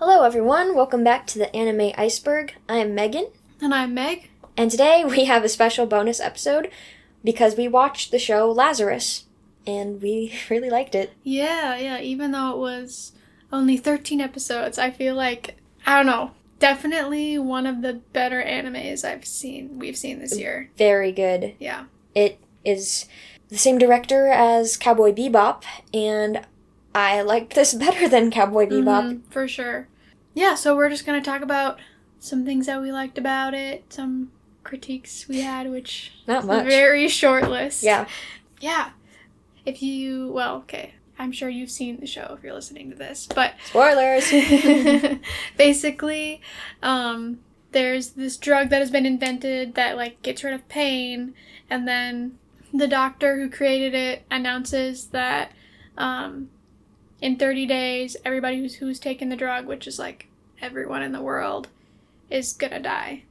Hello everyone, welcome back to the Anime Iceberg. I'm Megan. And I'm Meg. And today we have a special bonus episode because we watched the show Lazarus and we really liked it. Yeah, even though it was only 13 episodes, I feel like, I don't know, definitely one of the better animes we've seen this year. Very good. Yeah. It is the same director as Cowboy Bebop, and I liked this better than Cowboy Bebop. For sure. Yeah, so we're just going to talk about some things that we liked about it, some critiques we had, which Not much. A very short list. Yeah. Yeah. I'm sure you've seen the show if you're listening to this, but... Spoilers! Basically, there's this drug that has been invented that, gets rid of pain, and then the doctor who created it announces that, in 30 days, everybody who's taken the drug, which is, everyone in the world, is gonna die.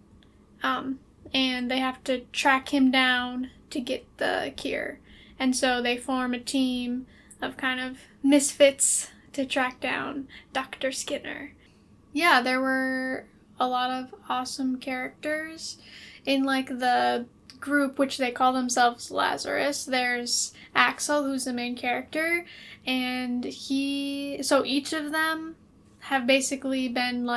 And they have to track him down to get the cure. And so they form a team of kind of misfits to track down Dr. Skinner. Yeah, there were a lot of awesome characters in, the group, which they call themselves Lazarus. There's Axel, who's the main character, and so each of them have basically been,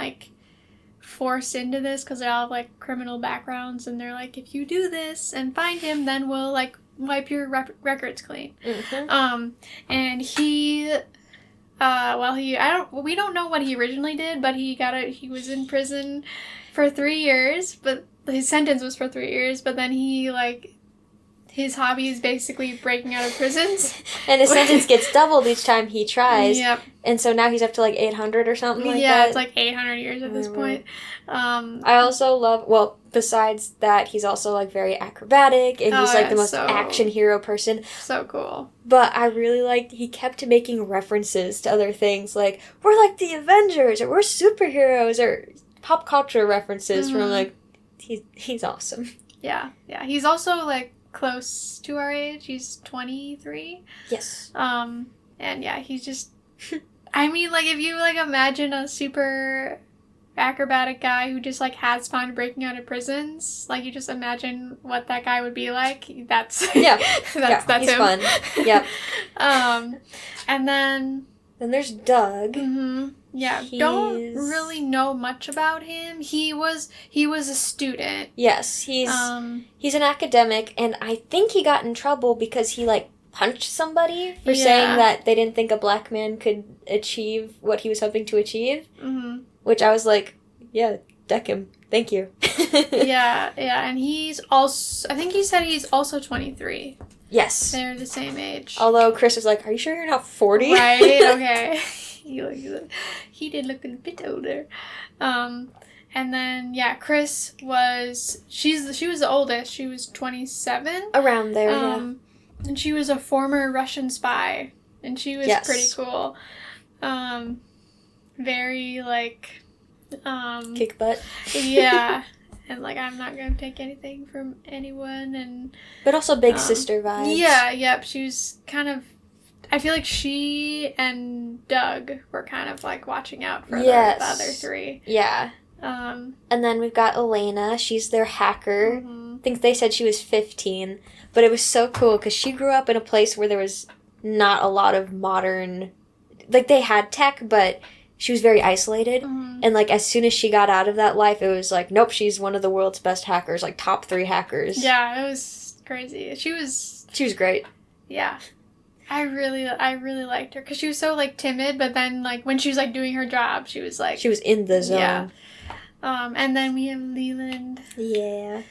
forced into this because they all have, criminal backgrounds, and they're like, if you do this and find him, then we'll, wipe your records clean. Mm-hmm. And we don't know what he originally did, but he was in prison for 3 years, but his sentence was for 3 years, but then his hobby is basically breaking out of prisons. And his sentence gets doubled each time he tries. Yep. And so now he's up to 800 or something like that. Yeah, it's 800 years at this point. I also love, besides that, he's also very acrobatic, and he's the most action hero person. So cool. But I really liked, he kept making references to other things, we're like the Avengers, or we're superheroes, or pop culture references from, he's awesome. Yeah. He's also, close to our age. He's 23. Yes. And yeah, he's just... I mean, if you, imagine a super acrobatic guy who just, has fun breaking out of prisons, you just imagine what that guy would be like. That's... Yeah. that's he's him. Fun. Yep. And then... Then there's Doug. Mm-hmm. Yeah, don't really know much about him. He was a student. Yes, he's an academic, and I think he got in trouble because he, punched somebody for saying that they didn't think a black man could achieve what he was hoping to achieve. Mm-hmm. Which I was like, yeah, deck him. Thank you. yeah, and he's also... I think he said he's also 23. Yes. They're the same age. Although Chris was like, are you sure you're not 40? Right, okay. He did look a bit older. And then, Chris she was the oldest. She was 27. Around there, yeah. And she was a former Russian spy. And she was pretty cool. Very, kick butt. Yeah. And, I'm not going to take anything from anyone. But also big sister vibes. Yeah, yep. She was kind of... I feel like she and Doug were kind of, watching out for the other three. Yeah. And then we've got Elena. She's their hacker. Mm-hmm. I think they said she was 15. But it was so cool because she grew up in a place where there was not a lot of modern... they had tech, but... She was very isolated, and, as soon as she got out of that life, it was nope, she's one of the world's best hackers, top 3 hackers. Yeah, it was crazy. She was great. Yeah. I really liked her, because she was so, timid, but then, when she was, doing her job, she was, She was in the zone. Yeah. And then we have Leland. Yeah.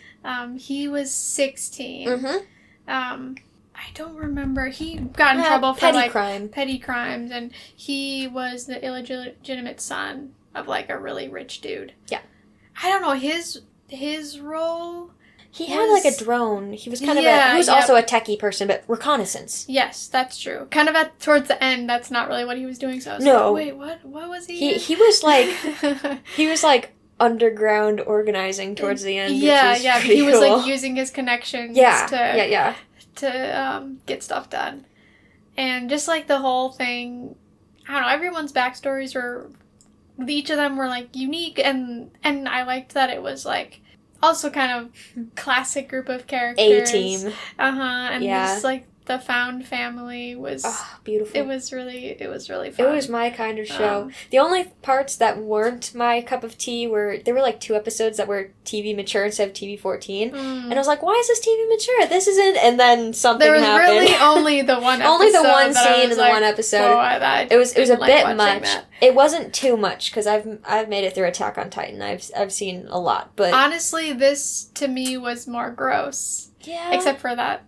He was 16. Mm-hmm. I don't remember. He got in trouble for, petty crimes, and he was the illegitimate son of, a really rich dude. Yeah. I don't know, his role... He had, a drone. He was kind of he was also a techie person, but reconnaissance. Yes, that's true. Kind of towards the end, that's not really what he was doing, so I was wait, what was he? He was, he was, underground organizing towards the end, Yeah, he was, cool. Using his connections to get stuff done. And just, the whole thing, I don't know, everyone's backstories were each of them were, like, unique, and I liked that it was, like, also kind of classic group of characters. A-team. And just, like, the found family was beautiful. It was really fun. It was my kind of show. The only parts that weren't my cup of tea there were like 2 episodes that were TV mature instead of TV 14. And I was like, why is this TV mature? This isn't. And then something happened. There was really only the one episode. Only the one scene in the one episode. It was a bit much. That. It wasn't too much because I've made it through Attack on Titan. I've seen a lot, but honestly, this to me was more gross. Yeah. Except for that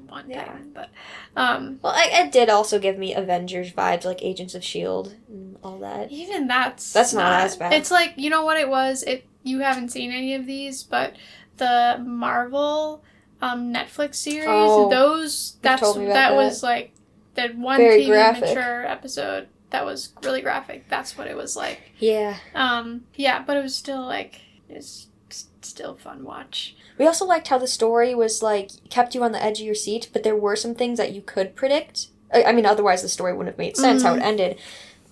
one thing, but well, it did also give me Avengers vibes, like Agents of S.H.I.E.L.D. and all that. Even that's not as bad. It's like, you know what it was? You haven't seen any of these, but the Marvel Netflix series, that was like that one Very TV graphic. mature episode that was really graphic. That's what it was like. Yeah. But it was still like it's still fun watch. We also liked how the story was, like, kept you on the edge of your seat, but there were some things that you could predict. I mean, otherwise the story wouldn't have made sense how it ended.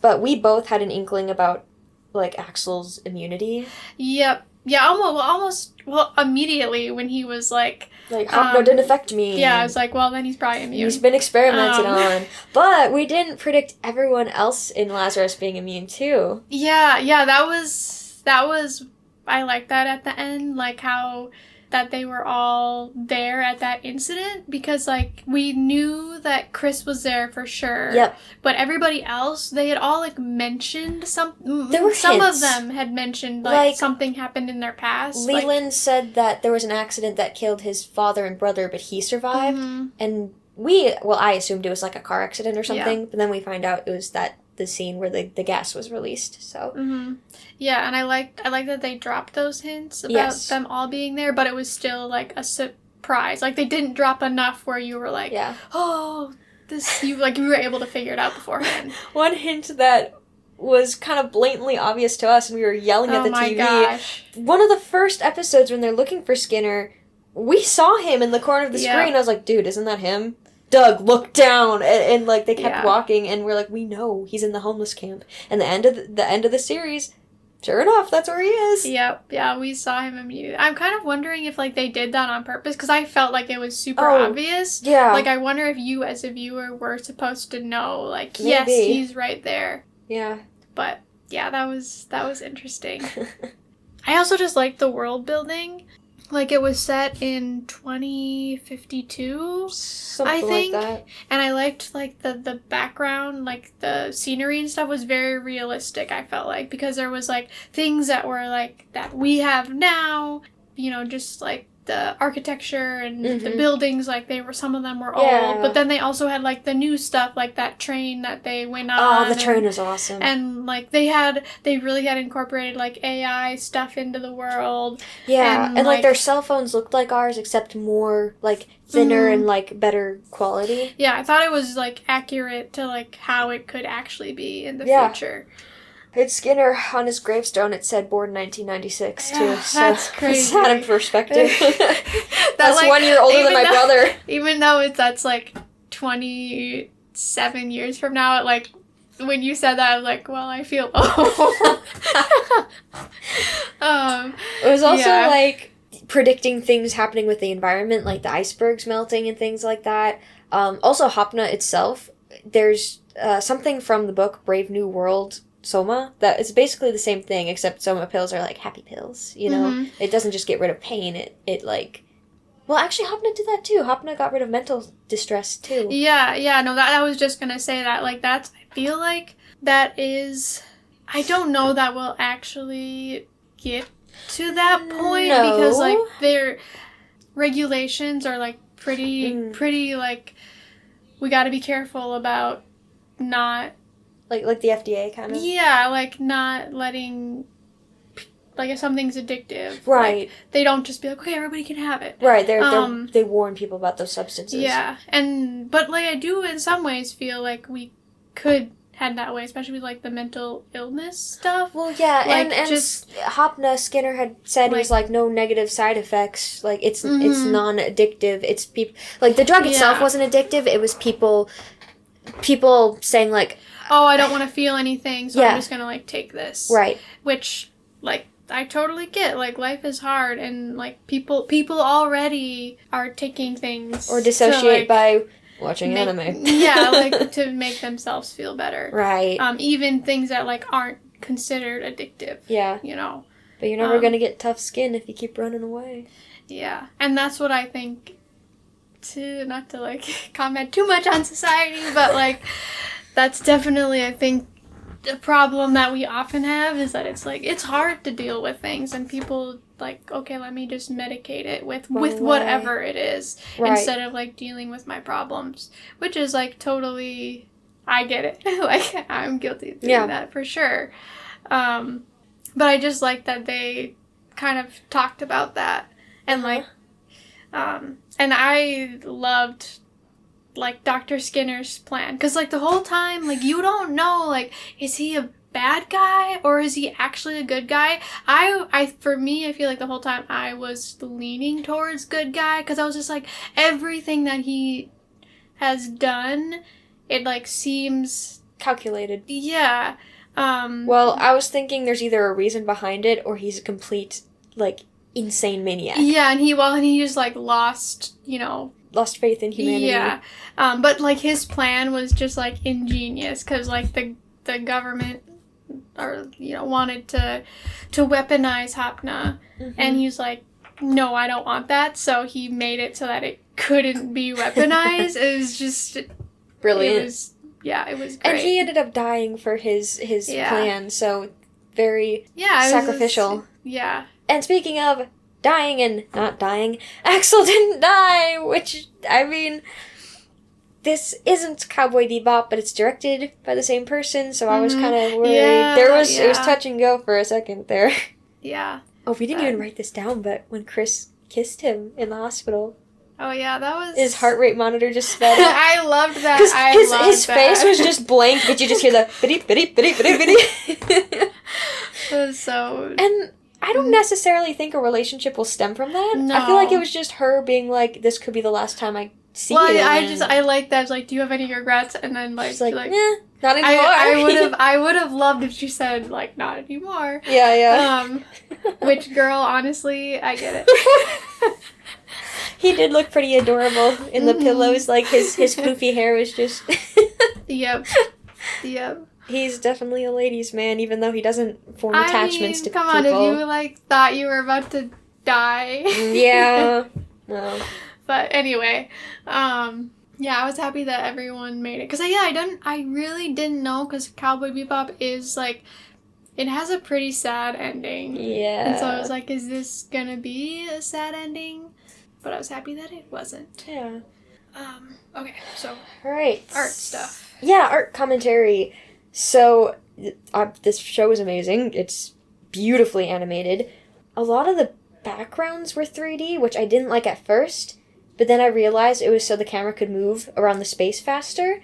But we both had an inkling about, like, Axel's immunity. Yep. Yeah, almost immediately when he was like... Like, Hopno didn't affect me. Yeah, I was like, well, then he's probably immune. He's been experimented on. But we didn't predict everyone else in Lazarus being immune, too. Yeah, that was... I like that at the end, like how... that they were all there at that incident, because, like, we knew that Chris was there for sure. Yep. But everybody else, they had all, like, mentioned there were some hints. of them had mentioned, like, something happened in their past. Leland said that there was an accident that killed his father and brother, but he survived. Mm-hmm. And I assumed it was, like, a car accident or something, but then we find out it was the scene where the gas was released, so... Mm-hmm. Yeah, and I like that they dropped those hints about them all being there, but it was still, like, a surprise. Like, they didn't drop enough where you were like, oh, this... You were able to figure it out beforehand. One hint that was kind of blatantly obvious to us, and we were yelling at the TV. Oh my gosh. One of the first episodes when they're looking for Skinner, we saw him in the corner of the screen. I was like, dude, isn't that him? Doug, look down, and like they kept walking, and we're like, we know he's in the homeless camp. And the end of the series, sure enough, that's where he is. Yep, yeah, we saw him immediately. I'm kind of wondering if like they did that on purpose, because I felt like it was super obvious. Yeah, like I wonder if you as a viewer were supposed to know, like, maybe. Yes, he's right there. Yeah, but yeah, that was interesting. I also just liked the world building. Like, it was set in 2052, something I think. like that. And I liked, like, the background, like, the scenery and stuff was very realistic, I felt like. Because there was, like, things that were, like, that we have now. You know, just, like, the architecture and the buildings, like, some of them were old. But then they also had, like, the new stuff, like that train that they went on. Oh, the train is awesome. And, like, they really had incorporated, like, AI stuff into the world. Yeah, and like, their cell phones looked like ours, except more, like, thinner and, like, better quality. Yeah, I thought it was, like, accurate to, like, how it could actually be in the future. It's Skinner, on his gravestone, it said born 1996, too. Yeah, so that's crazy. It's not in perspective. That's like, 1 year older than my brother. Even though that's, like, 27 years from now, like, when you said that, I was like, well, I feel old. It was also, like, predicting things happening with the environment, like the icebergs melting and things like that. Also, Hopna itself, there's something from the book Brave New World, Soma, that it's basically the same thing, except Soma pills are like happy pills, you know? It doesn't just get rid of pain, it like... Well, actually, Hopna did that too. Hopna got rid of mental distress too. Yeah, no, that I was just gonna say that, like, I feel like that is... I don't know that we'll actually get to that point, because, like, their regulations are, like, pretty, like, we gotta be careful about not... Like the FDA, kind of? Yeah, like, not letting... Like, if something's addictive. Right. Like, they don't just be like, okay, everybody can have it. Right, they warn people about those substances. Yeah, but, like, I do in some ways feel like we could head that way, especially with, like, the mental illness stuff. Well, yeah, like, and just... Hopna, Skinner had said, like, it was, like, no negative side effects. Like, it's non-addictive. It's people... Like, the drug itself wasn't addictive. It was people saying, like... oh, I don't want to feel anything, so I'm just gonna, like, take this. Right. Which, like, I totally get. Like, life is hard, and, like, people already are taking things... Or dissociate by watching anime. Yeah, like, to make themselves feel better. Right. Even things that, like, aren't considered addictive. Yeah. You know? But you're never gonna get tough skin if you keep running away. Yeah. And that's what I think, not to, like, comment too much on society, but, like, that's definitely, I think, the problem that we often have is that it's, like, it's hard to deal with things, and people, like, okay, let me just medicate it with whatever it is, instead of, like, dealing with my problems, which is, like, totally, I get it. Like, I'm guilty of doing that for sure. But I just like that they kind of talked about that, and, like, and I loved, like, Dr. Skinner's plan. Because, like, the whole time, like, you don't know, like, is he a bad guy or is he actually a good guy? For me, I feel like the whole time I was leaning towards good guy. Because I was just, like, everything that he has done, it, like, seems... calculated. Yeah. Well, I was thinking there's either a reason behind it or he's a complete, like, insane maniac. Yeah, and he just, like, lost, you know... lost faith in humanity. Yeah. But, like, his plan was just, like, ingenious, because, like, the government, or, you know, wanted to weaponize Hapna, and he's like, no, I don't want that, so he made it so that it couldn't be weaponized. It was just... brilliant. It was great. And he ended up dying for his plan, so very sacrificial. Yeah. And speaking of dying and not dying, Axel didn't die, which, I mean, this isn't Cowboy Bebop, but it's directed by the same person, so I was kind of worried. It was touch and go for a second there. Yeah. Oh, we didn't even write this down, but when Chris kissed him in the hospital... oh, yeah, that was... his heart rate monitor just sped up. I loved that. Because his face was just blank, but you just hear the bitty, bitty, bitty, bitty, bitty. It was so... And I don't necessarily think a relationship will stem from that. No. I feel like it was just her being like, this could be the last time I see you. I like that. It's like, do you have any regrets? And then, like, she's like, not anymore. I would have loved if she said, like, not anymore. Yeah. Which, girl, honestly, I get it. He did look pretty adorable in the pillows. Like, his poofy hair was just... Yep. He's definitely a ladies' man, even though he doesn't form attachments to people. Come on, if you, like, thought you were about to die. Yeah. No. But anyway, yeah, I was happy that everyone made it. Because, I really didn't know, because Cowboy Bebop is, like, it has a pretty sad ending. Yeah. And so I was like, is this gonna be a sad ending? But I was happy that it wasn't. Yeah. Okay, so... Alright. Art stuff. Yeah, art commentary. So, this show is amazing. It's beautifully animated. A lot of the backgrounds were 3D, which I didn't like at first, but then I realized it was so the camera could move around the space faster,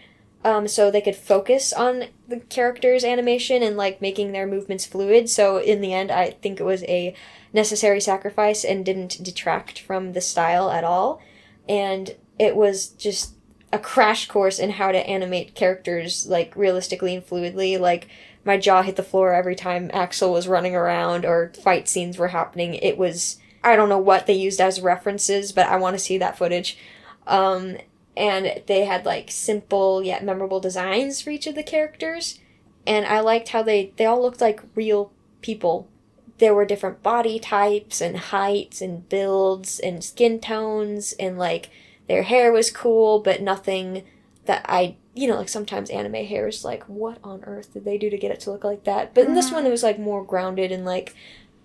so they could focus on the characters' animation and, like, making their movements fluid. So, in the end, I think it was a necessary sacrifice and didn't detract from the style at all. And it was just a crash course in how to animate characters, like, realistically and fluidly. Like, my jaw hit the floor every time Axel was running around or fight scenes were happening. It was, I don't know what they used as references, but I want to see that footage. And they had, like, simple yet memorable designs for each of the characters. And I liked how they all looked like real people. There were different body types and heights and builds and skin tones, and, like, their hair was cool, but nothing that like, sometimes anime hair is like, what on earth did they do to get it to look like that? But in this one, it was, like, more grounded, and, like,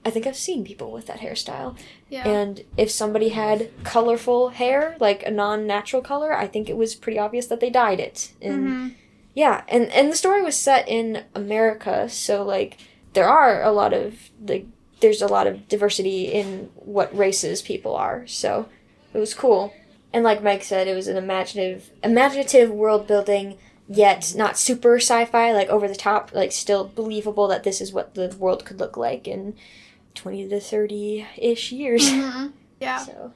I think I've seen people with that hairstyle. Yeah. And if somebody had colorful hair, like a non-natural color, I think it was pretty obvious that they dyed it. And yeah, and the story was set in America, so, like, there's a lot of diversity in what races people are, so it was cool. And like Mike said, it was an imaginative world building, yet not super sci-fi, like over the top, like still believable that this is what the world could look like in 20 to 30-ish years. Yeah. So.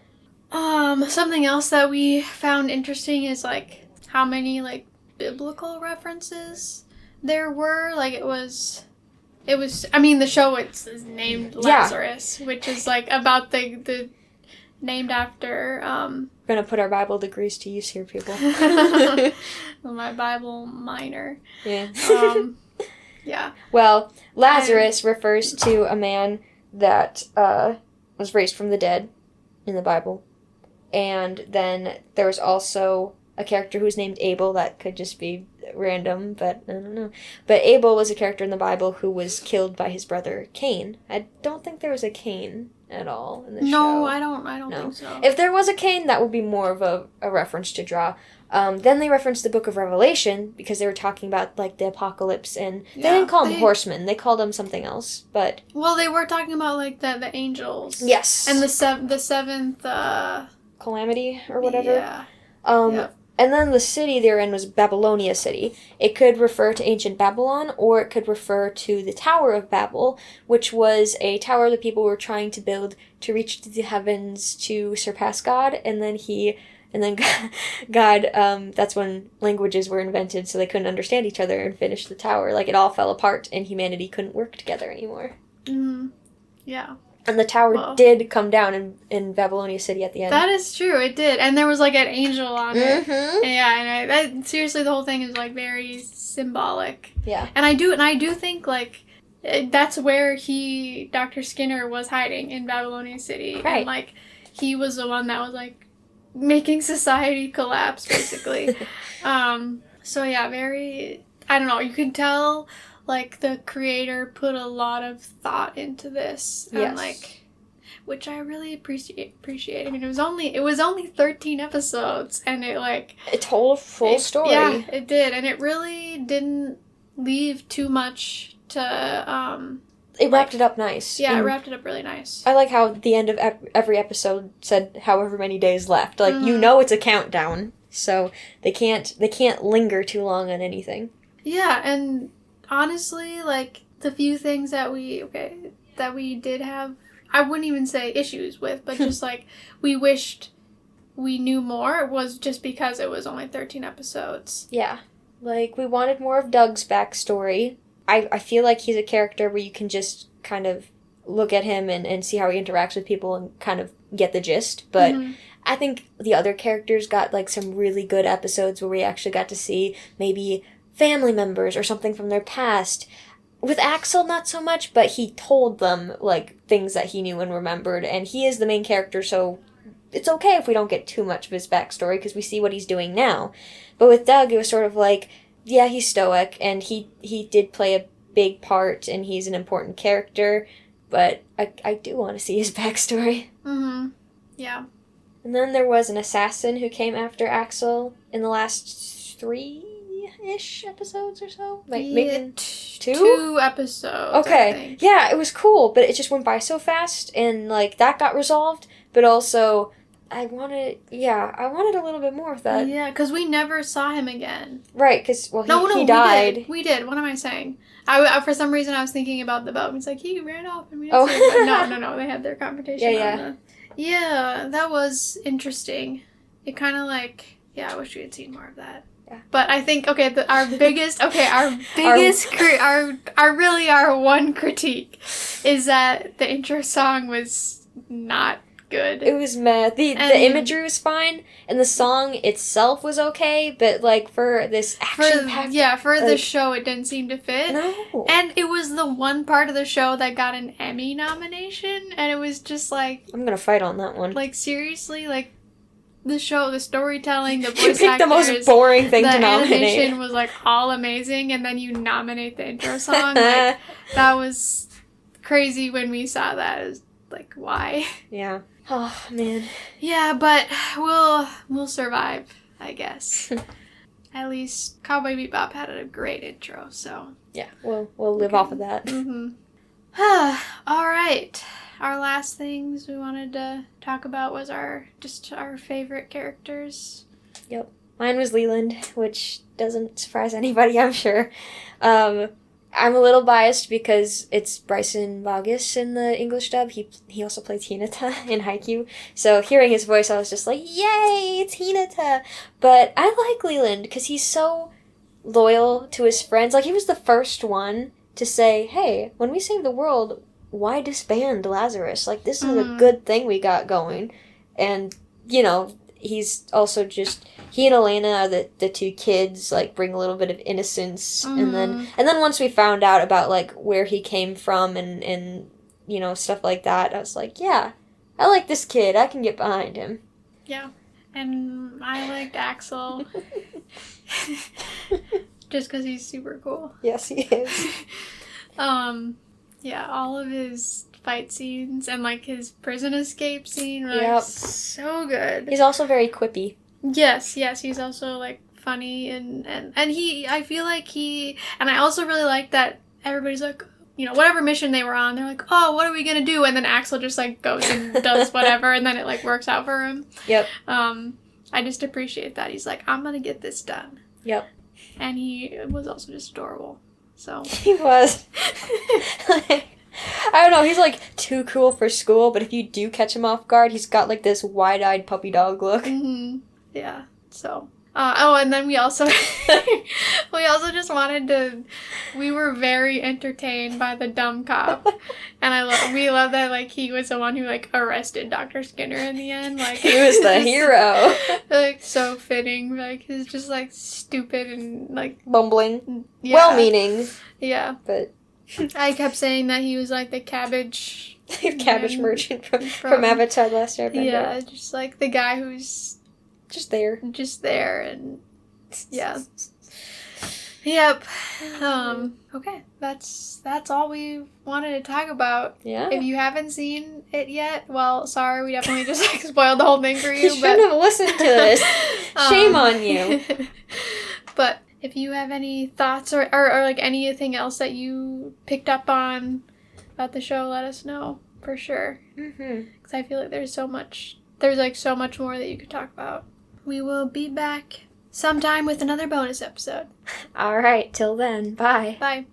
Something else that we found interesting is, like, how many, like, biblical references There were, like, it was, I mean, the show is named Lazarus, which is, like, about the named after, We're gonna put our Bible degrees to use here, people. my Bible minor. Yeah. Yeah. Well, Lazarus refers to a man that was raised from the dead in the Bible. And then there was also a character who's named Abel. That could just be random, but I don't know. But Abel was a character in the Bible who was killed by his brother Cain. I don't think there was a Cain at all in the show. No, I don't think so. If there was a Cain, that would be more of a reference to draw. Then they referenced the Book of Revelation because they were talking about, like, the apocalypse, and they didn't call them horsemen. They called them something else, but... Well, they were talking about, like, the angels. Yes. And the seventh, Calamity, or whatever. Yeah. And then the city they're in was Babylonia City. It could refer to ancient Babylon, or it could refer to the Tower of Babel, which was a tower that people were trying to build to reach the heavens to surpass God, and then God, that's when languages were invented, so they couldn't understand each other and finish the tower. Like, it all fell apart, and humanity couldn't work together anymore. Mm-hmm. Yeah. And the tower did come down in Babylonia City at the end. That is true, it did. And there was, like, an angel on it. Mm-hmm. And seriously, the whole thing is, like, very symbolic. Yeah. And I do think, like, that's where Dr. Skinner was hiding, in Babylonia City. Right. And, like, he was the one that was, like, making society collapse, basically. So, yeah, very... I don't know, you can tell... Like, the creator put a lot of thought into this. And, like, which I really appreciate. I mean, it was only 13 episodes, and it told a full story. Yeah, it did. And it really didn't leave too much to, It wrapped it up nice. Yeah, it wrapped it up really nice. I like how the end of every episode said however many days left. Like, you know it's a countdown, so they can't linger too long on anything. Yeah, and... Honestly, like, the few things that we did have, I wouldn't even say issues with, but just, like, we wished we knew more, was just because it was only 13 episodes. Yeah. Like, we wanted more of Doug's backstory. I feel like he's a character where you can just kind of look at him and see how he interacts with people and kind of get the gist, but... Mm-hmm. I think the other characters got, like, some really good episodes where we actually got to see maybe... family members or something from their past. With Axel, not so much, but he told them, like, things that he knew and remembered, and he is the main character, so it's okay if we don't get too much of his backstory, because we see what he's doing now. But with Doug, it was sort of like, yeah, he's stoic, and he did play a big part, and he's an important character, but I do want to see his backstory. Mm-hmm. Yeah. And then there was an assassin who came after Axel in the last 3-ish episodes or so? Maybe 2? 2 episodes, okay. I think. Yeah, it was cool, but it just went by so fast, and, like, that got resolved, but also, I wanted a little bit more of that. Yeah, because we never saw him again. Right, because, he died. We did. What am I saying? I for some reason, I was tking about the boat. It's like, he ran off, and we didn't see him. But no, they had their confrontation. Yeah, that was interesting. It kind of, like, I wish we had seen more of that. Yeah. But I think, our one critique is that the intro song was not good. It was meh. The imagery was fine, and the song itself was okay, but, like, for this action-packed... For the show, it didn't seem to fit. No. And it was the one part of the show that got an Emmy nomination, and it was just, like... I'm gonna fight on that one. Like, seriously, like... The show, the storytelling, the voice actors... You picked the most boring thing to nominate. The animation was, like, all amazing, and then you nominate the intro song. Like, that was crazy when we saw that. It was like, why? Yeah. Oh, man. Yeah, but we'll survive, I guess. At least Cowboy Bebop had a great intro, so... Yeah, we'll live off of that. Mm-hmm. All right. Our last things we wanted to talk about was our favorite characters. Yep. Mine was Leland, which doesn't surprise anybody, I'm sure. I'm a little biased because it's Bryson Vargas in the English dub. He also plays Hinata in Haikyuu. So hearing his voice, I was just like, yay, it's Hinata! But I like Leland because he's so loyal to his friends. Like, he was the first one to say, hey, when we save the world, why disband Lazarus? Like, this is a good thing we got going. And, you know, he's also just, he and Elena are the two kids, like, bring a little bit of innocence. And then once we found out about, like, where he came from and you know, stuff like that, I was like, yeah, I like this kid. I can get behind him. Yeah. And I liked Axel. Just because he's super cool. Yes, he is. Yeah, all of his fight scenes and, like, his prison escape scene were, like, so good. He's also very quippy. Yes, he's also, like, funny and I feel like and I also really like that everybody's like, you know, whatever mission they were on, they're like, oh, what are we gonna do? And then Axel just, like, goes and does whatever, and then it, like, works out for him. Yep. I just appreciate that. He's like, I'm gonna get this done. Yep. And he was also just adorable. So. He was. Like, I don't know, he's, like, too cool for school, but if you do catch him off guard, he's got, like, this wide-eyed puppy dog look. Mm-hmm. Yeah, so. And then we also just wanted to, we were very entertained by the dumb cop. And we love that, like, he was the one who, like, arrested Dr. Skinner in the end. Like, he was the hero. Like, so fitting. Like, he's just, like, stupid and, like... bumbling. Yeah. Well-meaning. Yeah. But... I kept saying that he was, like, the cabbage... cabbage merchant from Avatar: The Last Airbender. Yeah, just, like, the guy who's... Just there. And yeah. Yep. Okay. That's all we wanted to talk about. Yeah. If you haven't seen it yet, well, sorry, we definitely just, like, spoiled the whole thing for you. You shouldn't have listened to this. Shame on you. But if you have any thoughts or like anything else that you picked up on about the show, let us know for sure. Because I feel like there's so much more that you could talk about. We will be back sometime with another bonus episode. All right, till then, bye. Bye.